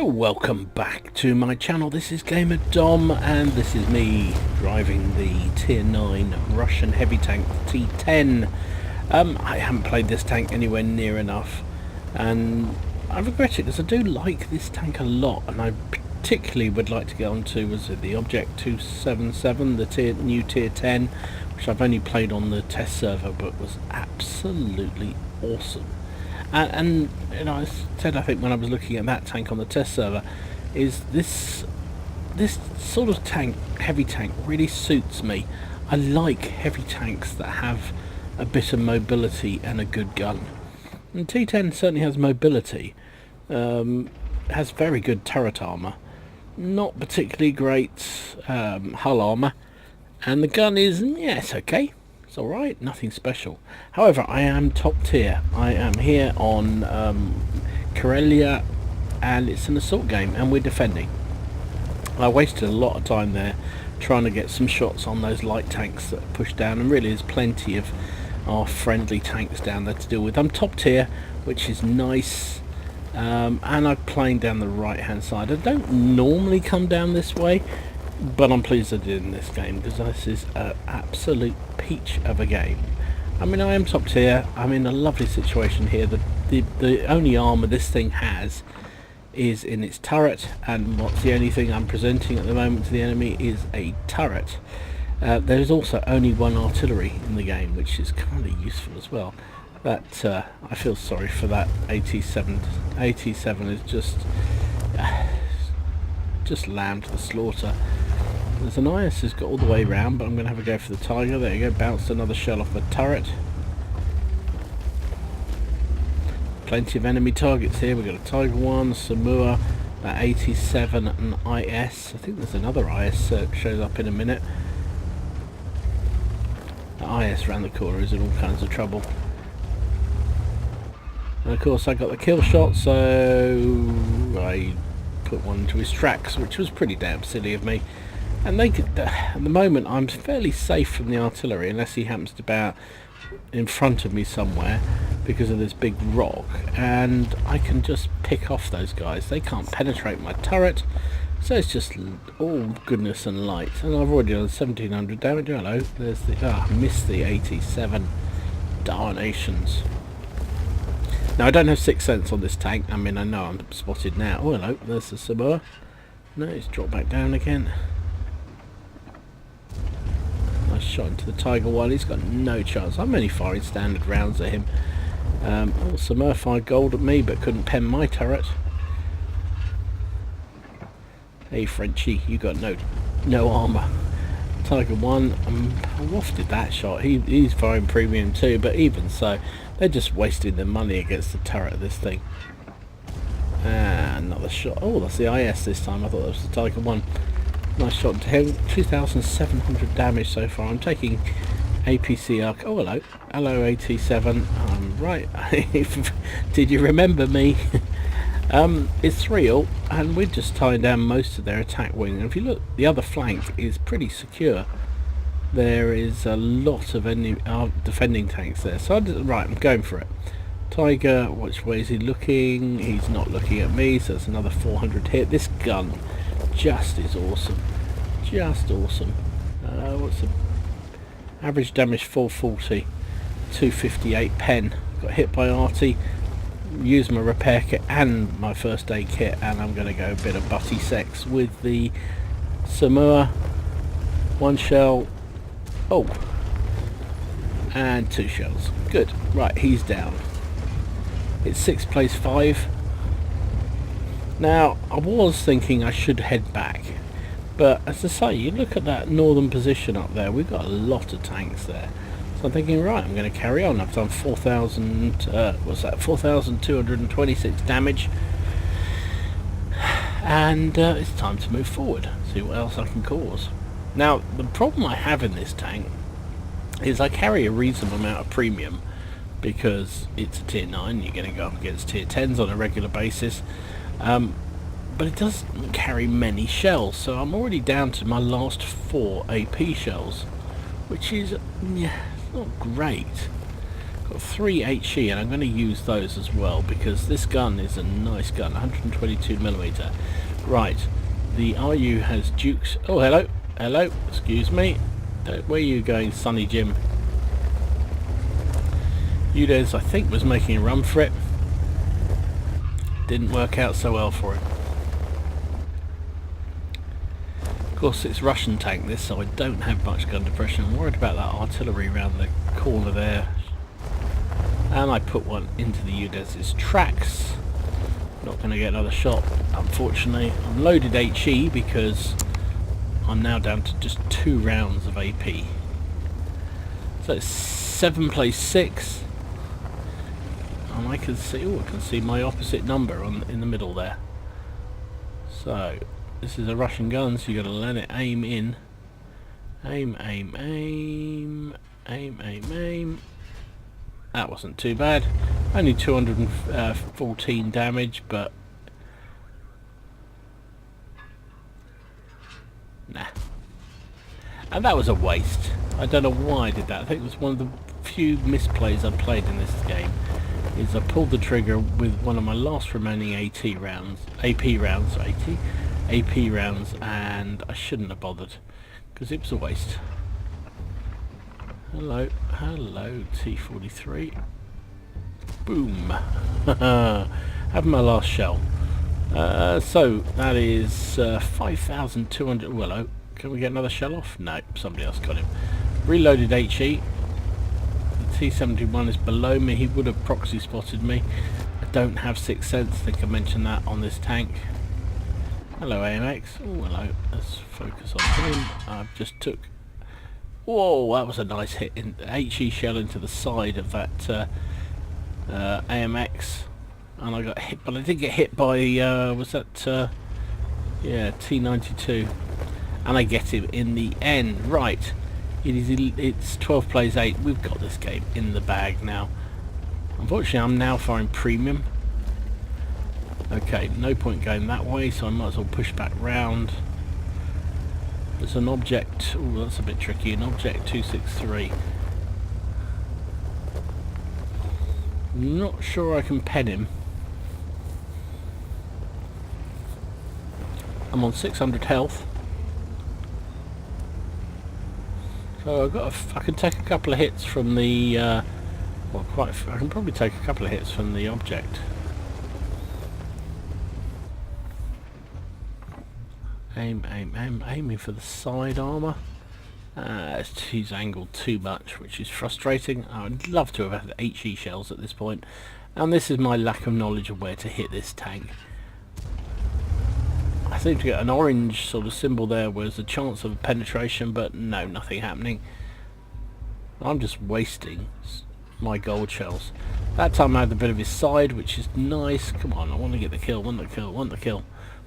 Welcome back to my channel. This is Gamer Dom, and this is me driving the Tier 9 Russian heavy tank T10. I haven't played this tank anywhere near enough, and I regret it because I do like this tank a lot, and I particularly would like to get onto the Object 277, the new Tier 10, which I've only played on the test server, but was absolutely awesome. And you know, I said, I think when I was looking at that tank on the test server, is this sort of tank, heavy tank, really suits me. I like heavy tanks that have a bit of mobility and a good gun. And T10 certainly has mobility, has very good turret armour, not particularly great hull armour, and the gun is, yeah, it's okay. It's alright, nothing special. However, I am top tier. I am here on Karelia, and it's an assault game, and we're defending. I wasted a lot of time there trying to get some shots on those light tanks that push down, and really there's plenty of our friendly tanks down there to deal with. I'm top tier, which is nice, and I'm playing down the right hand side. I don't normally come down this way, but I'm pleased I did in this game, because this is an absolute peach of a game. I mean, I am top tier. I'm in a lovely situation here. The only armour this thing has is in its turret, and what's the only thing I'm presenting at the moment to the enemy is a turret. There is also only one artillery in the game, which is kind of useful as well. That I feel sorry for that. AT7 is just lamb to the slaughter. There's an IS who's got all the way round, but I'm going to have a go for the Tiger. There you go, bounced another shell off the turret. Plenty of enemy targets here. We've got a Tiger 1, Samua, that 87 and IS. I think there's another IS shows up in a minute. The IS round the corner is in all kinds of trouble. And of course I got the kill shot, so I put one into his tracks, which was pretty damn silly of me. And they could, at the moment I'm fairly safe from the artillery, unless he happens to be out in front of me somewhere because of this big rock, and I can just pick off those guys. They can't penetrate my turret, so it's just all goodness and light. And I've already done 1700 damage. Hello, there's the, I missed the 87. Darnations. Now I don't have 6th sense on this tank. I mean, I know I'm spotted now. Oh hello, there's the Samoa. No, he's dropped back down again. Nice shot into the Tiger 1. He's got no chance. I'm only firing standard rounds at him. Oh, Samoa fired gold at me, but couldn't pen my turret. Hey Frenchie, you got no armour. Tiger 1, I wafted that shot. He's firing premium too, but even so, they're just wasting their money against the turret of this thing. Another shot. Oh, that's the IS this time. I thought that was the Tiger 1. Nice shot into him. 2,700 damage so far. I'm taking APC arc. Oh, hello. Hello, AT7. Right. Did you remember me? It's real, and we're just tying down most of their attack wing. And if you look, the other flank is pretty secure. There is a lot of defending tanks there. So right, I'm going for it. Tiger, which way is he looking? He's not looking at me, so it's another 400 hit. This gun just is awesome. Just awesome. What's the average damage? 440, 258 pen. Got hit by Artie. Use my repair kit and my first aid kit, and I'm going to go a bit of butty sex with the Samoa. 1 shell. Oh, and 2 shells. Good. Right, he's down. It's 6 plays 5. Now I was thinking I should head back, but as I say, you look at that northern position up there, we've got a lot of tanks there. So I'm thinking, right, I'm going to carry on. I've done 4,226 damage, and it's time to move forward, see what else I can cause. Now the problem I have in this tank is I carry a reasonable amount of premium, because it's a tier 9, you're going to go up against tier 10s on a regular basis, but it doesn't carry many shells, so I'm already down to my last 4 AP shells, which is, yeah, not great. Got 3 HE, and I'm going to use those as well because this gun is a nice gun, 122mm. Right, the RU has Dukes. Oh, hello, hello. Excuse me. Where are you going, Sonny Jim? Udez, I think, was making a run for it. Didn't work out so well for him. Of course, it's Russian tank this, so I don't have much gun depression. I'm worried about that artillery around the corner there. And I put one into the Udez's tracks. Not going to get another shot, unfortunately. I'm loaded HE because I'm now down to just 2 rounds of AP. So it's 7 plays 6. And I can see, I can see my opposite number in the middle there. So this is a Russian gun, so you got to let it aim in. Aim, aim, aim, aim, aim, aim. That wasn't too bad. Only 214 damage, but nah. And that was a waste. I don't know why I did that. I think it was one of the few misplays I played in this game. Is I pulled the trigger with one of my last remaining AP rounds, and I shouldn't have bothered because it was a waste. Hello, hello, T43. Boom. Having my last shell. So that is 5,200. Well, hello. Can we get another shell off? No, somebody else got him. Reloaded HE. T71 is below me. He would have proxy spotted me. I don't have sixth sense. I think I mentioned that on this tank. Hello, AMX. Oh, hello. Let's focus on him. I just took... Whoa, that was a nice hit. In HE shell into the side of that AMX. And I got hit, but I did get hit by... was that... yeah, T92. And I get him in the end. Right. It's 12 plays 8. We've got this game in the bag now. Unfortunately, I'm now firing premium. Okay, no point going that way, so I might as well push back round. There's an object. Oh, that's a bit tricky. An object 263. Not sure I can pen him. I'm on 600 health. So I can take a couple of hits from the, I can probably take a couple of hits from the object. Aim, aim, aim, aiming for the side armour. He's angled too much, which is frustrating. I'd love to have had HE shells at this point, and this is my lack of knowledge of where to hit this tank. I seem to get an orange sort of symbol there was a chance of penetration, but no, nothing happening. I'm just wasting my gold shells. That time I had a bit of his side, which is nice. Come on, I want to get the kill, want the kill, want the kill.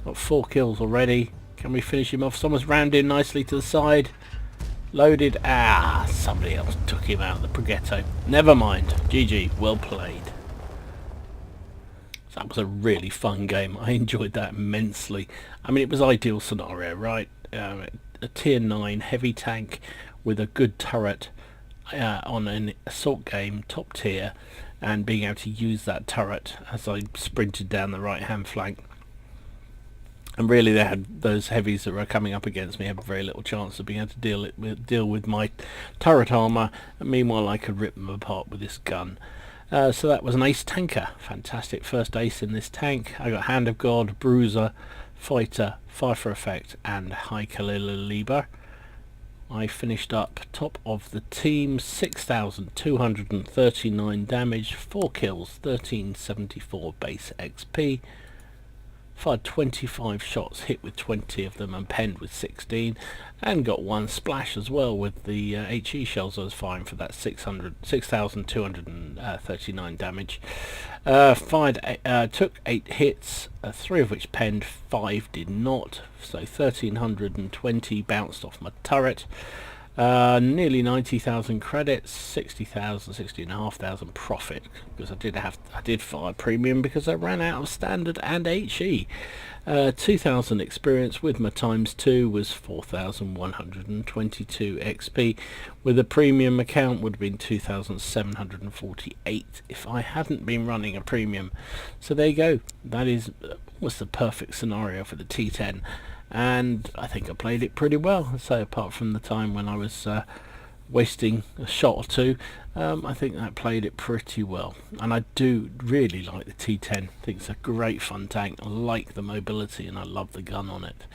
Got 4 kills already. Can we finish him off? Someone's rammed in nicely to the side. Loaded. Ah, somebody else took him out of the Progetto. Never mind. GG, well played. That was a really fun game. I enjoyed that immensely. I mean, it was ideal scenario, right? A tier 9 heavy tank with a good turret on an assault game, top tier, and being able to use that turret as I sprinted down the right hand flank. And really, they had those heavies that were coming up against me had very little chance of being able to deal with my turret armour. And meanwhile, I could rip them apart with this gun. So that was an ace tanker. Fantastic first ace in this tank. I got Hand of God, Bruiser, Fighter, Fire for Effect, and High Caliber. I finished up top of the team, 6,239 damage, 4 kills, 1374 base XP. Fired 25 shots, hit with 20 of them, and penned with 16, and got 1 splash as well with the HE shells I was firing for that 6,239 damage. Took 8 hits, 3 of which penned, 5 did not, so 1,320 bounced off my turret. Nearly 90,000 credits, 60,500 profit, because I did fire premium because I ran out of standard and HE. 2,000 experience with my ×2 was 4,122 XP. With a premium account would have been 2,748 if I hadn't been running a premium. So there you go. That was the perfect scenario for the T10. And I think I played it pretty well. So apart from the time when I was wasting a shot or two, I think that played it pretty well. And I do really like the T10. I think it's a great fun tank. I like the mobility and I love the gun on it.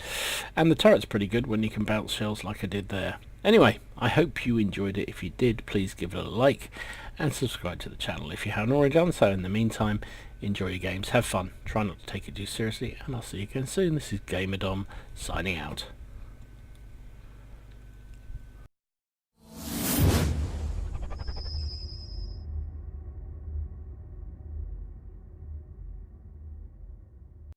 And the turret's pretty good when you can bounce shells like I did there. Anyway, I hope you enjoyed it. If you did, please give it a like and subscribe to the channel if you haven't already done so. In the meantime, enjoy your games, have fun, try not to take it too seriously, and I'll see you again soon. This is Gamer Dom signing out.